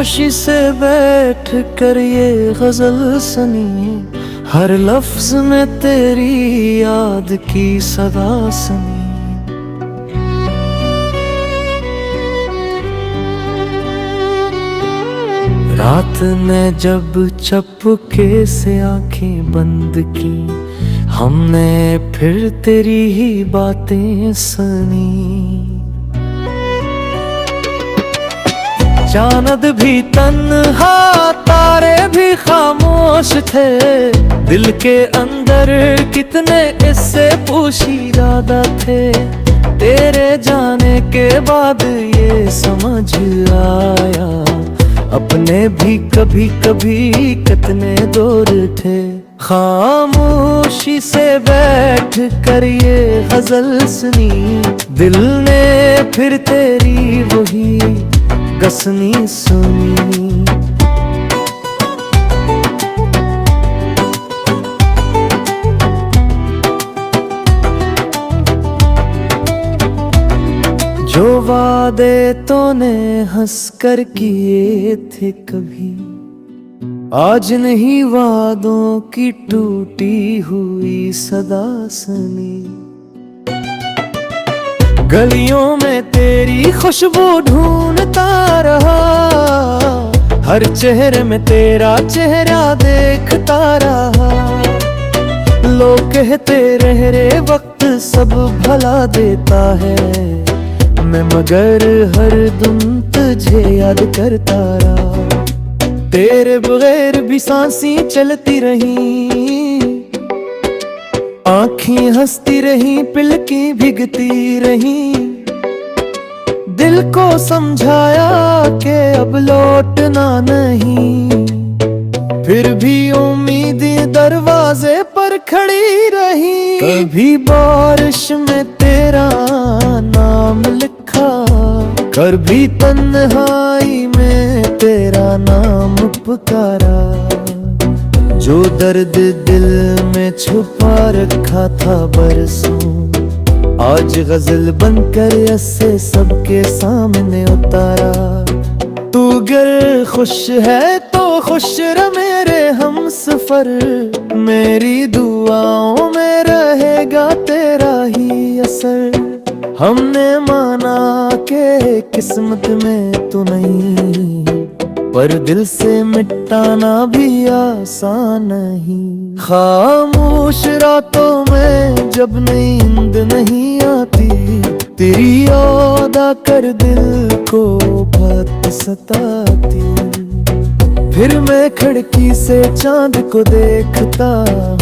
खामोशी से बैठ कर ये गजल सुनी, हर लफ्ज में तेरी याद की सदा सुनी। रात ने जब चुपके से आंखें बंद की, हमने फिर तेरी ही बातें सुनी। चांद भी तन्हा, तारे भी खामोश थे, दिल के अंदर कितने इससे पोशीदा थे। तेरे जाने के बाद ये समझ आया, अपने भी कभी कभी कितने दूर थे। खामोशी से बैठ कर ये गजल सुनी, दिल ने फिर तेरी वही गसनी सुनी। जो वादे तूने हंस कर किए थे कभी, आज नहीं वादों की टूटी हुई सदा सुनी। गलियों में तेरी खुशबू ढूंढता रहा, हर चेहरे में तेरा चेहरा देखता रहा। लोग कहते रहे वक्त सब भला देता है, मैं मगर हर दम तुझे याद करता रहा। तेरे बगैर भी सांसें चलती रही, आँखें हंसती रही, पिलकें भीगती रही। दिल को समझाया कि अब लौटना नहीं, फिर भी उम्मीदें दरवाजे पर खड़ी रही। कभी बारिश में तेरा नाम लिखा, कभी तन्हाई में तेरा नाम पुकारा। जो दर्द दिल में छुपा रखा था बरसों, आज गजल बनकर ऐसे सबके सामने उतारा। तू गर खुश है तो खुश रह मेरे हम सफर, मेरी दुआओं में रहेगा तेरा ही असर। हमने माना कि किस्मत में तू नहीं, पर दिल से मिटाना भी आसान नहीं। खामोश रातों में जब नींद नहीं आती, तेरी याद आकर दिल को बहुत सताती। फिर मैं खिड़की से चांद को देखता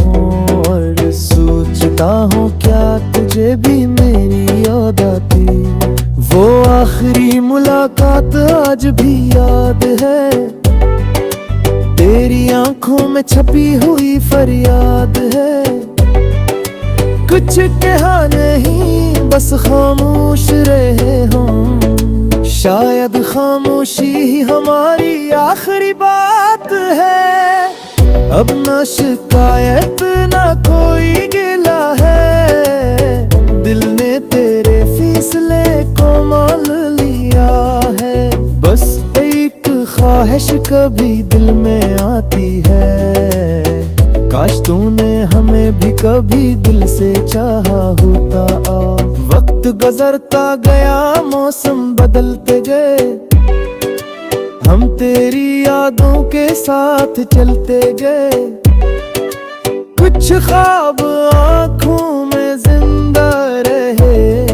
हूँ और सोचता हूँ क्या तुझे भी मेरी याद आती। वो आखिरी मुलाकात आज भी याद है, तेरी आंखों में छपी हुई फरियाद है। कुछ कहा नहीं बस खामोश रहे हम, शायद खामोशी ही हमारी आखिरी बात है। अब ना शिकायत ना कोई गिला है, दिल ने तेरे फैसले को मान लिया है। बस एक ख्वाहिश कभी दिल में आती है, काश तूने हमें भी कभी दिल से चाहा होता। वक्त गुजरता गया, मौसम बदलते गए, हम तेरी यादों के साथ चलते गए। कुछ ख्वाब आँखों में जिंदा रहे,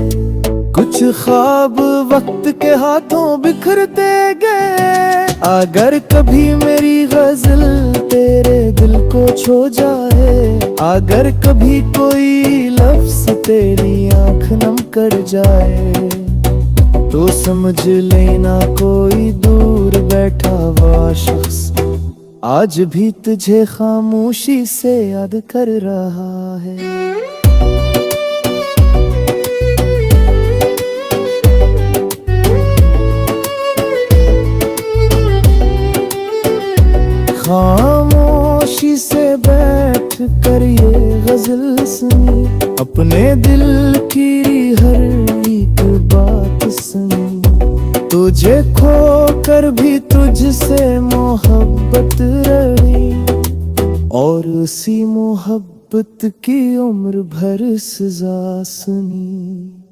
कुछ ख्वाब वक्त के हाथों बिखरते गए। अगर कभी मेरी गजल तेरे दिल को छू जाए, अगर कभी कोई लफ्ज तेरी आँख नम कर जाए, तो समझ लेना कोई दूर बैठा हुआ शख्स आज भी तुझे खामोशी से याद कर रहा है। खामोशी से बैठ कर ये गजल सुनी, अपने दिल की हर एक बात सुनी। तो मुझे खोकर भी तुझसे मोहब्बत रही, और उसी मोहब्बत की उम्र भर सजा सुनी।